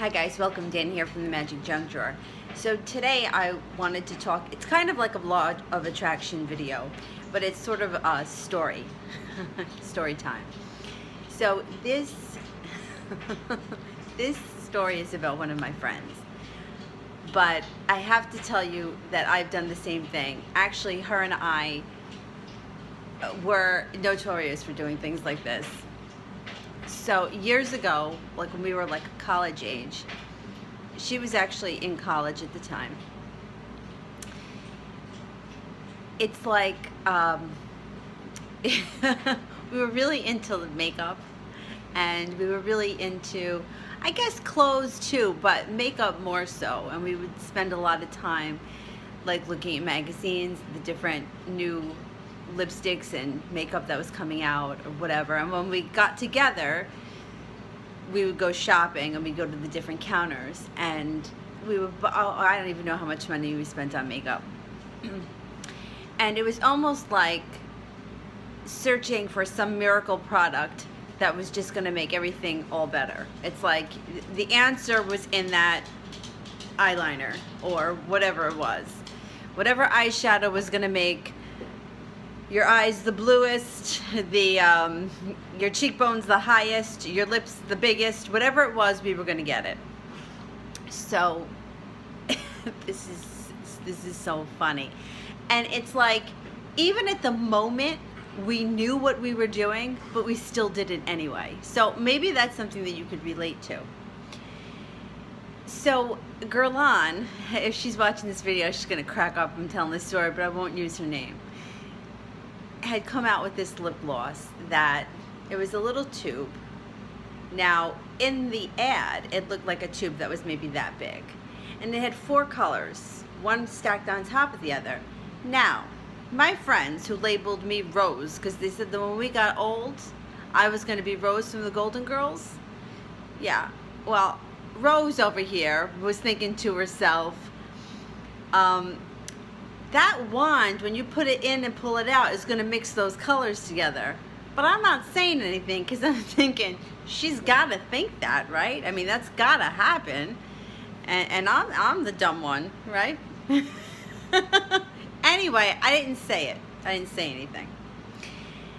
Hi guys, welcome. Dan here from the Magic Junk Drawer. So today I wanted to talk, it's kind of like a law of attraction video, but it's sort of a story, story time. So this, this story is about one of my friends, but I have to tell you that I've done the same thing. Actually, her and I were notorious for doing things like this. So years ago, like when we were like college age, she was actually in college at the time. It's like we were really into makeup, and we were really into, I guess, clothes too, but makeup more so. And we would spend a lot of time like looking at magazines, the different new lipsticks and makeup that was coming out or whatever. And when we got together, we would go shopping and we'd go to the different counters, and we would, I don't even know how much money we spent on makeup. And it was almost like searching for some miracle product that was just going to make everything all better. It's like the answer was in that eyeliner or whatever it was. Whatever eyeshadow was going to make your eyes the bluest, your cheekbones the highest, your lips the biggest, whatever it was, we were going to get it. So this is so funny. And it's like, even at the moment, we knew what we were doing, but we still did it anyway. So maybe that's something that you could relate to. So Gerlan, if she's watching this video, she's going to crack up. I'm telling this story, but I won't use her name, had come out with this lip gloss that it was a little tube. Now in the ad it looked like a tube that was maybe that big, and it had 4 colors, one stacked on top of the other. Now my friends who labeled me Rose, because they said that when we got old I was going to be Rose from the Golden Girls. Yeah, well, Rose over here was thinking to herself, that wand, when you put it in and pull it out, is going to mix those colors together. But I'm not saying anything because I'm thinking, she's got to think that, right? I mean, that's got to happen. And I'm the dumb one, right? Anyway, I didn't say it. I didn't say anything.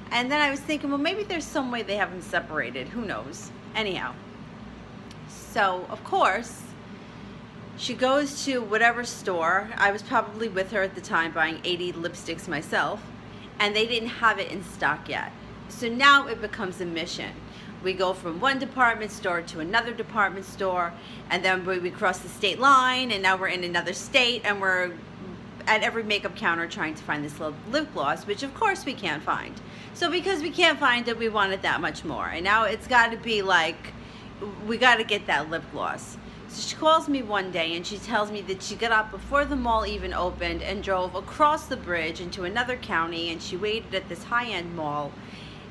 And then I was thinking, well, maybe there's some way they have them separated. Who knows? Anyhow. So, of course, she goes to whatever store. I was probably with her at the time buying 80 lipsticks myself, and they didn't have it in stock yet. So now it becomes a mission. We go from one department store to another department store, and then we cross the state line, and now we're in another state, and we're at every makeup counter trying to find this little lip gloss, which of course we can't find. So because we can't find it, we want it that much more. And now it's got to be like, we got to get that lip gloss. So she calls me one day and she tells me that she got up before the mall even opened and drove across the bridge into another county, and she waited at this high-end mall,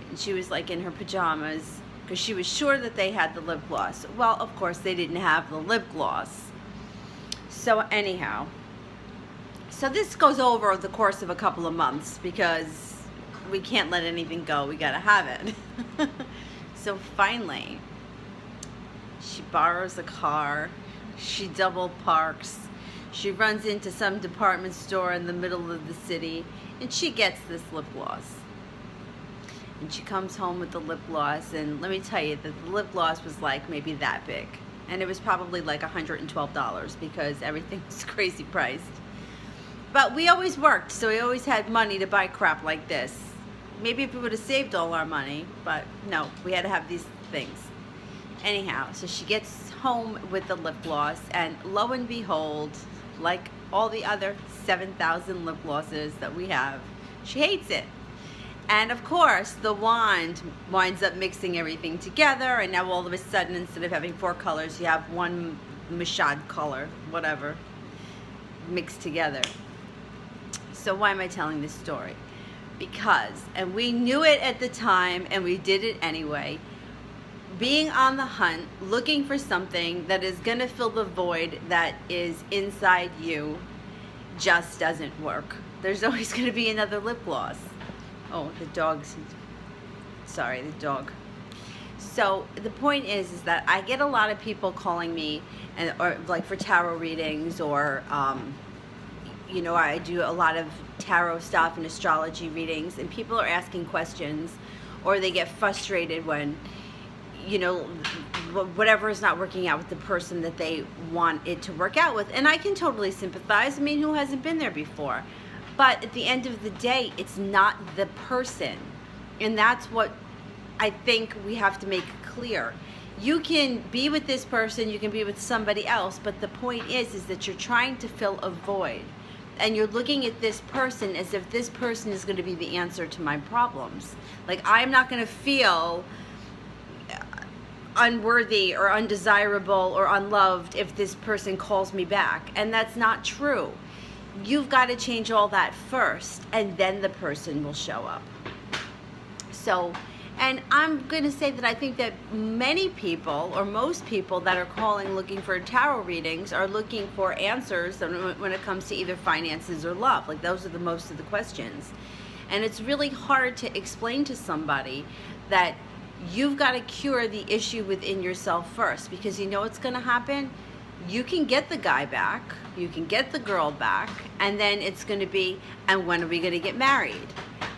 and she was like in her pajamas because she was sure that they had the lip gloss. Well, of course they didn't have the lip gloss. So anyhow, so this goes over the course of a couple of months because we can't let anything go, we gotta have it. So finally she borrows a car, she double parks, she runs into some department store in the middle of the city, and she gets this lip gloss. And she comes home with the lip gloss, and let me tell you that the lip gloss was like maybe that big. And it was probably like $112 because everything was crazy priced. But we always worked, so we always had money to buy crap like this. Maybe if we would have saved all our money, but no, we had to have these things. Anyhow, so she gets home with the lip gloss, and lo and behold, like all the other 7,000 lip glosses that we have, she hates it. And of course, the wand winds up mixing everything together, and now all of a sudden, instead of having 4 colors, you have one mashad color, whatever, mixed together. So why am I telling this story? Because, and we knew it at the time, and we did it anyway, being on the hunt, looking for something that is going to fill the void that is inside you just doesn't work. There's always going to be another lip gloss. Oh, the dog's, sorry, the dog. So the point is that I get a lot of people calling me, or like for tarot readings, or I do a lot of tarot stuff and astrology readings, and people are asking questions, or they get frustrated when whatever is not working out with the person that they want it to work out with. And I can totally sympathize. I mean, who hasn't been there before? But at the end of the day, it's not the person. And that's what I think we have to make clear. You can be with this person, you can be with somebody else, but the point is that you're trying to fill a void. And you're looking at this person as if this person is going to be the answer to my problems. Like, I'm not going to feel unworthy or undesirable or unloved if this person calls me back. And that's not true. You've got to change all that first, and then the person will show up. So, and I'm going to say that I think that many people, or most people that are calling looking for tarot readings, are looking for answers when it comes to either finances or love. Like, those are the most of the questions. And it's really hard to explain to somebody that you've got to cure the issue within yourself first, because you know what's going to happen? You can get the guy back, you can get the girl back, and then it's going to be, and when are we going to get married?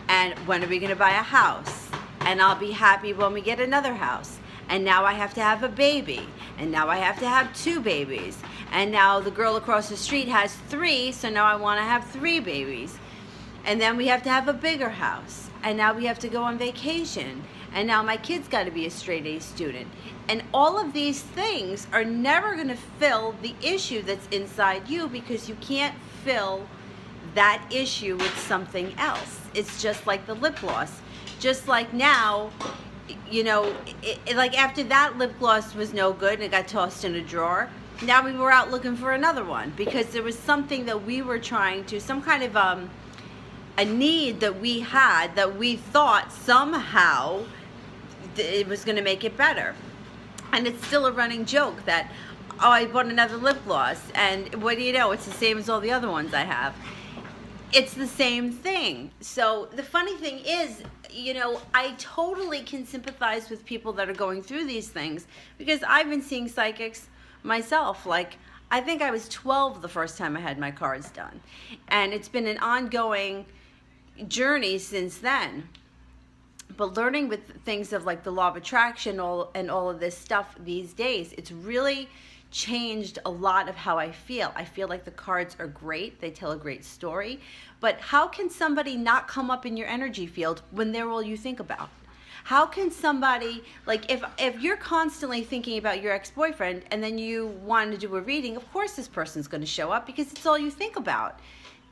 And when are we going to buy a house? And I'll be happy when we get another house. And now I have to have a baby. And now I have to have 2 babies. And now the girl across the street has 3, so now I want to have 3 babies. And then we have to have a bigger house. And now we have to go on vacation. And now my kid's got to be a straight A student. And all of these things are never going to fill the issue that's inside you, because you can't fill that issue with something else. It's just like the lip gloss. Just like now, like after that lip gloss was no good and it got tossed in a drawer, now we were out looking for another one, because there was something that we were trying to, some kind of a need that we had, that we thought somehow it was going to make it better. And it's still a running joke that, oh, I bought another lip gloss, and what do you know, it's the same as all the other ones I have. It's the same thing. So the funny thing is, I totally can sympathize with people that are going through these things, because I've been seeing psychics myself. Like, I think I was 12 the first time I had my cards done. And it's been an ongoing journey since then. But learning with things of like the law of attraction and all of this stuff these days, it's really changed a lot of how I feel. I feel like the cards are great. They tell a great story. But how can somebody not come up in your energy field when they're all you think about? How can somebody, like, if you're constantly thinking about your ex-boyfriend and then you want to do a reading, of course this person's going to show up, because it's all you think about.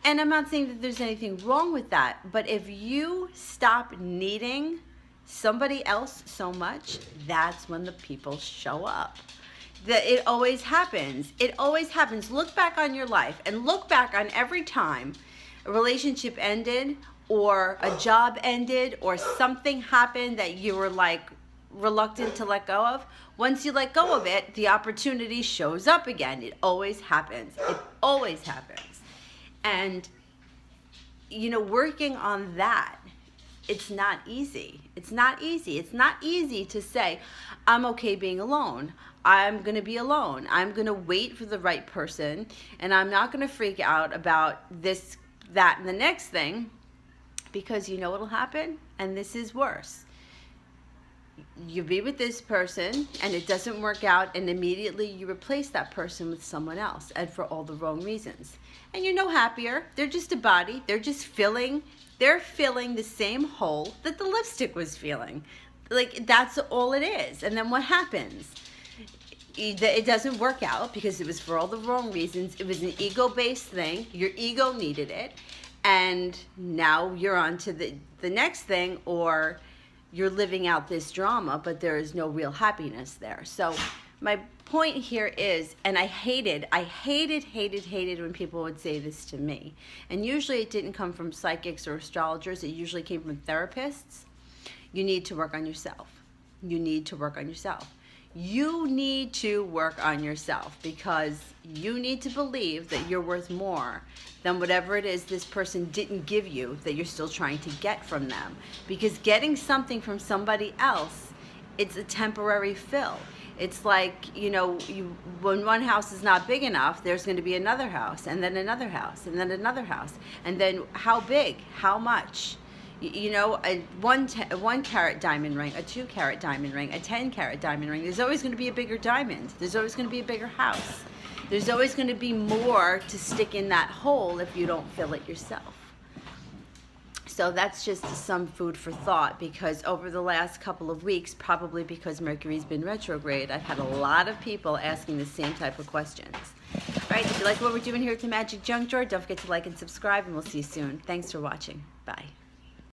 And I'm not saying that there's anything wrong with that, but if you stop needing somebody else so much, that's when the people show up. It always happens. It always happens. Look back on your life and look back on every time a relationship ended, or a job ended, or something happened that you were like reluctant to let go of. Once you let go of it, the opportunity shows up again. It always happens. It always happens. And, working on that, it's not easy. It's not easy. It's not easy to say, I'm okay being alone. I'm going to be alone. I'm going to wait for the right person, and I'm not going to freak out about this, that, and the next thing, because you know what'll happen, and this is worse. You be with this person, and it doesn't work out, and immediately you replace that person with someone else, and for all the wrong reasons. And you're no happier. They're just a body. They're filling the same hole that the lipstick was filling. Like, that's all it is. And then what happens? It doesn't work out because it was for all the wrong reasons. It was an ego-based thing. Your ego needed it. And now you're on to the next thing, or you're living out this drama, but there is no real happiness there. So my point here is, and I hated when people would say this to me. And usually it didn't come from psychics or astrologers. It usually came from therapists. You need to work on yourself. You need to work on yourself. You need to work on yourself, because you need to believe that you're worth more than whatever it is this person didn't give you that you're still trying to get from them. Because getting something from somebody else it's a temporary fill. It's like, you know, when one house is not big enough, there's going to be another house, and then another house, and then another house. And then how big? How much? You know, a 1-carat diamond ring, a 2-carat diamond ring, a 10-carat diamond ring. There's always going to be a bigger diamond. There's always going to be a bigger house. There's always going to be more to stick in that hole if you don't fill it yourself. So that's just some food for thought, because over the last couple of weeks, probably because Mercury's been retrograde, I've had a lot of people asking the same type of questions. All right, if you like what we're doing here at the Magic Junk Drawer, don't forget to like and subscribe, and we'll see you soon. Thanks for watching. Bye.